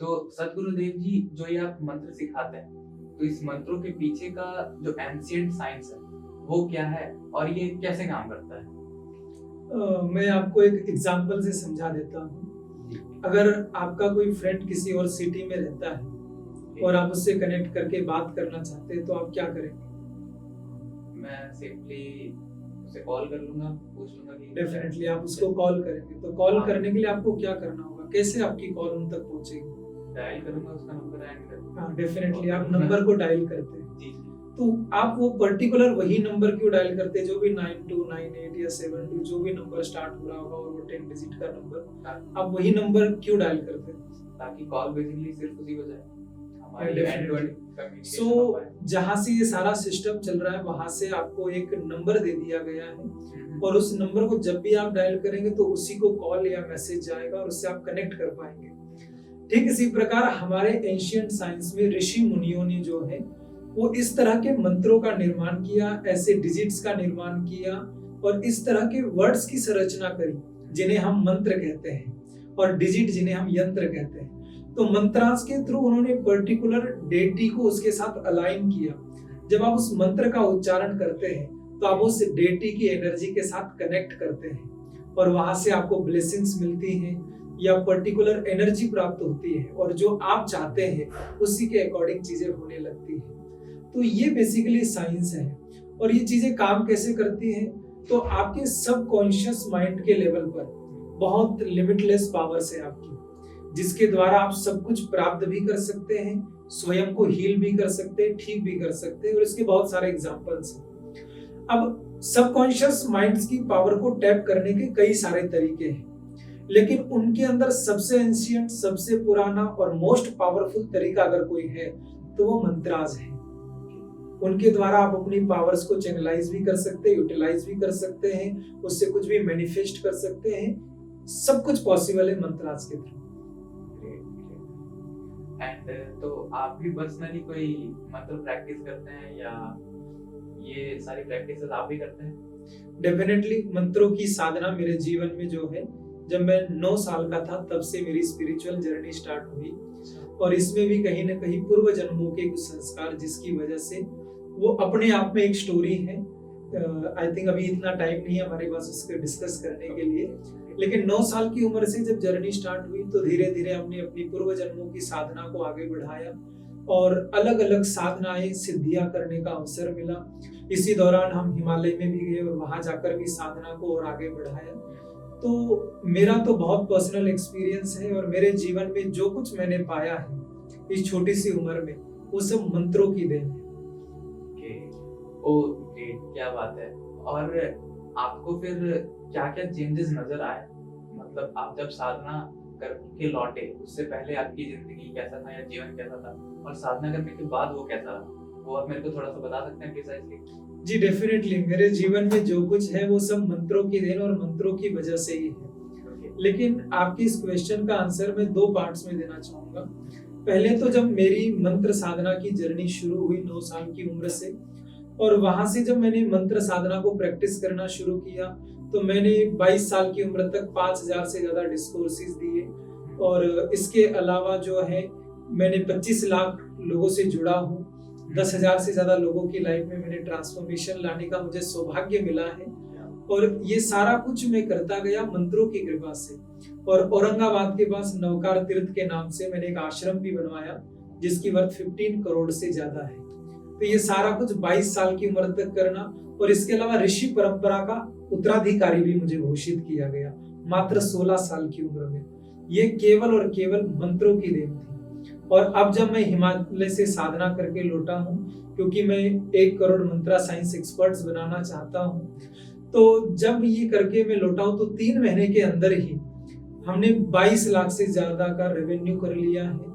तो सद्गुरुदेव जी जो ये आप मंत्र सिखाते हैं, तो इस मंत्रों के पीछे का जो एंशिएंट साइंस है, वो क्या है और ये कैसे काम करता है? मैं आपको एक एग्जांपल से समझा देता हूँ। जी, अगर आपका कोई फ्रेंड किसी और सिटी में रहता है जी। और आप उससे कनेक्ट करके बात करना चाहते हैं तो आप क्या करेंगे? मैं सिंपली उसे कॉल कर लूँगा, पूछ लूँगा कि डेफिनेटली आप उसको कॉल करेंगे। तो कॉल हाँ। करने के लिए आपको क्या करना होगा? कैसे आपकी कॉल उन तक पहुंचेगी? डायल करूँगा उसका नंबर एंड हाँ, डेफिनेटली आप नंबर को डायल करते हैं। जी, तो आप वो पर्टिकुलर वही नंबर क्यों डायल करते हैं जो भी 9298 या 72 जो भी नंबर स्टार्ट हो रहा होगा और वो 10 डिजिट का नंबर, आप वही नंबर क्यों डायल करते हैं? ताकि कॉल बेसिकली सिर्फ उसी को जाए। हमारी definitely. End to end communication सो हो पाए। जहाँ से ये सारा सिस्टम चल रहा है वहां से आपको एक नंबर दे दिया गया है और उस नंबर को जब भी आप डायल करेंगे तो उसी को कॉल या मैसेज जाएगा और उससे आप कनेक्ट कर पाएंगे। ठीक इसी प्रकार हमारे एंशिएंट साइंस में ऋषि मुनियों ने जो है वो इस तरह के मंत्रों का निर्माण किया, ऐसे डिजिट्स का निर्माण किया और इस तरह के वर्ड्स की संरचना करी जिन्हें हम मंत्र कहते हैं और डिजिट जिन्हें हम यंत्र कहते हैं। तो मंत्रास के थ्रू उन्होंने पर्टिकुलर डेटी को उसके साथ अलाइन किया। जब आप उस मंत्र का उच्चारण करते हैं तो आप उस डेटी की एनर्जी के साथ कनेक्ट करते हैं और वहां से आपको ब्लेसिंग्स मिलती हैं या पर्टिकुलर एनर्जी प्राप्त होती है और जो आप चाहते हैं उसी के अकॉर्डिंग चीजें होने लगती हैं। तो ये बेसिकली साइंस है। और ये चीजें काम कैसे करती हैं? तो आपके सबकॉन्शियस माइंड के लेवल पर बहुत लिमिटलेस पावर्स है आपकी, जिसके द्वारा आप सब कुछ प्राप्त भी कर सकते हैं, स्वयं को हील भी कर सकते हैं, ठीक भी कर सकते हैं और इसके बहुत सारे एग्जांपल्स हैं। अब सबकॉन्शियस माइंड्स की पावर को टैप करने के कई सारे तरीके हैं, लेकिन उनके अंदर सबसे एंशिएंट, सबसे पुराना और मोस्ट पावरफुल तरीका अगर कोई है तो वो मंत्रास है। उनके द्वारा आप अपनी पावर्स को चैनलाइज भी कर सकते हैं, यूटिलाइज भी कर सकते हैं, उससे कुछ भी मैनिफेस्ट कर सकते हैं। सब कुछ पॉसिबल है मंत्रास के थ्रू। एंड तो आप भी पर्सनली कोई मंत्र प्रैक्टिस करते हैं या ये सारी प्रैक्टिसेस आप भी करते हैं? डेफिनेटली मंत्रों की साधना मेरे जीवन में जो है, जब मैं 9 साल का था तब से मेरी स्पिरिचुअल जर्नी स्टार्ट हुई और इसमें भी कहीं ना कहीं पूर्व जन्मों के कुछ संस्कार जिसकी वजह से वो अपने आप में एक स्टोरी है। आई थिंक अभी इतना टाइम नहीं है हमारे पास उसको डिस्कस करने के लिए, लेकिन 9 साल की उम्र से जब जर्नी स्टार्ट हुई तो धीरे धीरे हमने अपनी पूर्व जन्मों की साधना को आगे बढ़ाया और अलग अलग साधनाएं सिद्धियां करने का अवसर मिला। इसी दौरान हम हिमालय में भी गए और वहां जाकर भी साधना को और आगे बढ़ाया। तो मेरा तो बहुत पर्सनल एक्सपीरियंस है और मेरे जीवन में जो कुछ मैंने पाया है इस छोटी सी उम्र में वो सब मंत्रों की देन है। ओ ग्रेट, क्या बात है। और आपको फिर क्या क्या चेंजेस नजर आए? मतलब आप जब साधना करके लौटे उससे पहले आपकी जिंदगी कैसा था या जीवन कैसा था, और साधना करने के बाद वो कैसा रहा, वो आप मेरे को थोड़ा सा बता सकते हैं प्रिसाइजली? जी डेफिनेटली, मेरे जीवन में जो कुछ है वो सब मंत्रों की देन और मंत्रों की वजह से ही है। लेकिन आपकी इस क्वेश्चन का आंसर मैं 2 पार्ट्स में देना चाहूंगा। पहले तो जब मेरी मंत्र साधना की जर्नी शुरू हुई 9 साल की उम्र से, और वहां से जब मैंने मंत्र साधना को प्रैक्टिस करना शुरू किया तो मैंने 22 साल की उम्र तक 5000 से ज्यादा डिस्कोर्सेज दिए और इसके अलावा जो है मैंने 25 लाख लोगों से जुड़ा हूँ। 10,000 से ज्यादा लोगों की लाइफ में मैंने ट्रांसफॉर्मेशन लाने का मुझे सौभाग्य मिला है और ये सारा कुछ मैं करता गया मंत्रों की कृपा से। और औरंगाबाद के पास नवकार तीर्थ के नाम से मैंने एक आश्रम भी बनवाया जिसकी वर्थ 15 करोड़ से ज्यादा है। तो ये सारा कुछ 22 साल की उम्र तक करना और इसके अलावा ऋषि परंपरा का उत्तराधिकारी भी मुझे घोषित किया गया मात्र 16 साल की उम्र में। ये केवल और केवल मंत्रों की देन थी। और अब जब मैं हिमालय से साधना करके लौटा हूँ, क्योंकि मैं 1 करोड़ मंत्रा साइंस एक्सपर्ट्स बनाना चाहता हूँ, तो जब ये करके मैं लौटा हूँ तो 3 महीने के अंदर ही हमने 22 लाख से ज्यादा का रेवेन्यू कर लिया है।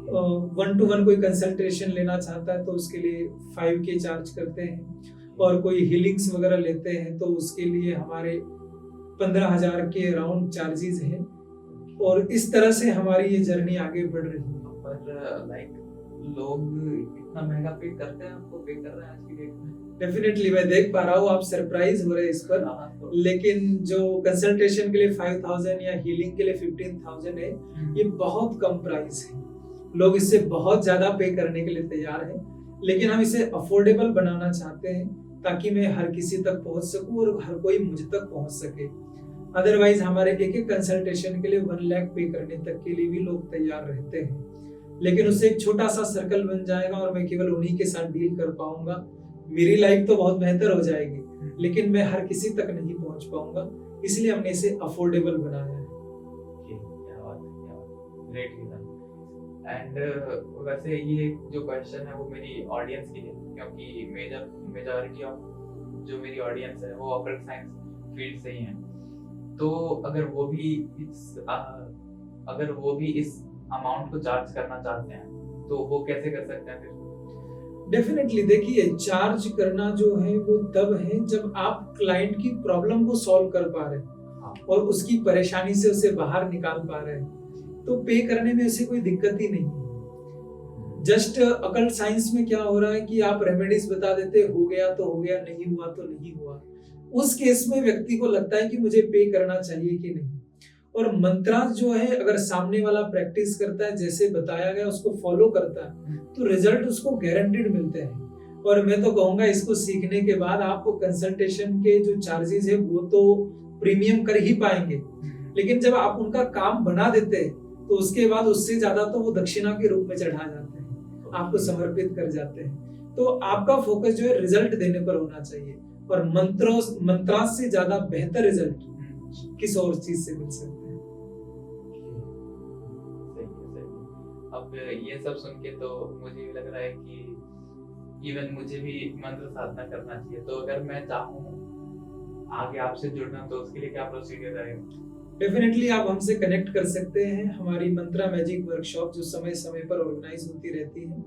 1-to-1 कोई कंसल्टेशन लेना चाहता है तो उसके लिए 5K चार्ज करते हैं और कोई हीलिंग्स वगैरह लेते हैं तो उसके लिए हमारे 15,000 के अराउंड चार्जेस हैं। और इस तरह से हमारी ये जर्नी आगे बढ़ रही है। पर लाइक लोग इतना महंगा पे करते हैं, आपको पे कर रहे हैं आज की डेट में? डेफिनेटली मैं देख पा रहा हूँ आप सरप्राइज हो रहे हैं इस पर, लेकिन जो कंसल्टेशन के लिए 5,000 या हीलिंग के लिए 15,000 है ये बहुत कम प्राइस है। लोग इससे बहुत ज्यादा पे करने के लिए तैयार हैं, लेकिन हम इसे अफोर्डेबल बनाना चाहते हैं ताकि मैं हर किसी तक पहुंच सकूं और हर कोई मुझ तक पहुंच सके। अदरवाइज हमारे एक एक कंसल्टेशन के लिए 1 लाख पे करने तक के लिए भी लोग तैयार रहते हैं, लेकिन उससे एक छोटा सा सर्कल बन जाएगा और मैं केवल उन्हीं के साथ डील कर पाऊंगा। मेरी लाइफ तो बहुत बेहतर हो जाएगी, लेकिन मैं हर किसी तक नहीं पहुंच पाऊंगा, इसलिए हमने इसे अफोर्डेबल बनाया है। Great reason. एंड वैसे ये जो क्वेश्चन है वो मेरी ऑडियंस के लिए, क्योंकि मेजॉरिटी ऑफ जो मेरी ऑडियंस है वो ऑकल्ट साइंस फील्ड से ही है, तो अगर वो भी इस अमाउंट को चार्ज करना चाहते हैं तो वो कैसे कर सकते हैं फिर? डेफिनेटली देखिए, चार्ज करना जो है वो तब है जब आप क्लाइंट की प्रॉब्लम को सॉल्व कर पा रहे हैं और उसकी परेशानी से उसे बाहर निकाल पा रहे हैं, तो पे करने में ऐसी कोई दिक्कत ही नहीं है। जस्ट अकल्ट साइंस में क्या हो रहा है कि आप रेमेडीज बता देते, हो गया तो हो गया, नहीं हुआ तो नहीं हुआ। उस केस में व्यक्ति को लगता है कि मुझे पे करना चाहिए कि नहीं। और मंत्रास जो है, अगर सामने वाला प्रैक्टिस करता है, जैसे बताया गया उसको फॉलो करता है, तो रिजल्ट उसको गारंटीड मिलते हैं। और मैं तो कहूंगा इसको सीखने के बाद आपको कंसल्टेशन के जो चार्जेस है वो तो प्रीमियम कर ही पाएंगे, लेकिन जब आप उनका काम बना देते हैं तो उसके बाद उससे ज्यादा तो वो दक्षिणा के रूप में चढ़ा जाते हैं, आपको समर्पित कर जाते हैं। तो आपका फोकस जो है रिजल्ट देने पर होना चाहिए, और मंत्रास से ज्यादा बेहतर रिजल्ट किस और चीज से मिल सकते हैं। सही। अब ये सब सुन के तो मुझे भी लग रहा है कि इवन मुझे भी मंत्र साधना करना चाहिए। तो अगर मैं चाहूँ आगे आपसे जुड़ना तो उसके लिए क्या प्रोसीजर रहेगा? डेफिनेटली आप हमसे कनेक्ट कर सकते हैं। हमारी मंत्रा मैजिक वर्कशॉप जो समय समय पर ऑर्गेनाइज होती रहती है,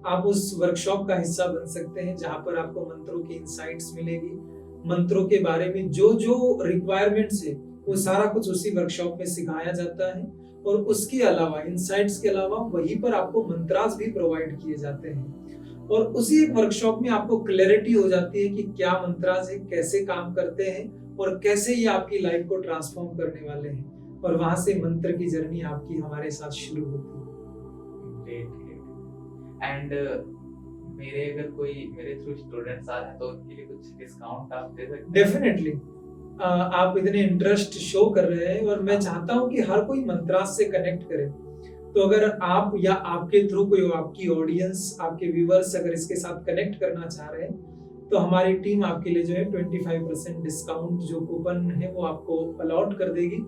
आप उस वर्कशॉप का हिस्सा बन सकते हैं, जहां पर आपको मंत्रों की इंसाइट्स मिलेगी। मंत्रों के बारे में जो जो रिक्वायरमेंट्स है वो सारा कुछ उसी वर्कशॉप में सिखाया जाता है, और उसके अलावा इंसाइट्स के अलावा वहीं पर आपको मंत्रास भी प्रोवाइड किए जाते हैं। और उसी एक वर्कशॉप में आपको क्लैरिटी हो जाती है कि क्या मंत्रास है, कैसे काम करते हैं और कैसे ये आपकी लाइफ को ट्रांसफॉर्म करने वाले हैं। और वहां से मंत्र की जर्नी आपकी हमारे साथ शुरू होती है। एंड मेरे थ्रू स्टूडेंट्स आ रहे हैं तो उनके लिए कुछ डिस्काउंट आप दे सकते हैं? डेफिनेटली आप इतने इंटरेस्ट शो कर रहे हैं और मैं चाहता हूं कि हर कोई मंत्रास से कनेक्ट करे। तो अगर आप या आपके थ्रू कोई आपकी ऑडियंस, आपके व्यूअर्स अगर इसके साथ कनेक्ट करना चाह रहे हैं, तो हमारी टीम आपके लिए जो है 25% डिस्काउंट जो कूपन है वो आपको अलॉट कर देगी।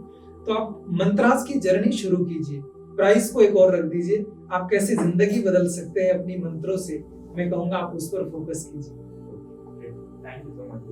तो आप मंत्रास की जर्नी शुरू कीजिए, प्राइस को एक और रख दीजिए। आप कैसे जिंदगी बदल सकते हैं अपनी मंत्रों से, मैं कहूंगा आप उस पर फोकस कीजिए। Thank you so much.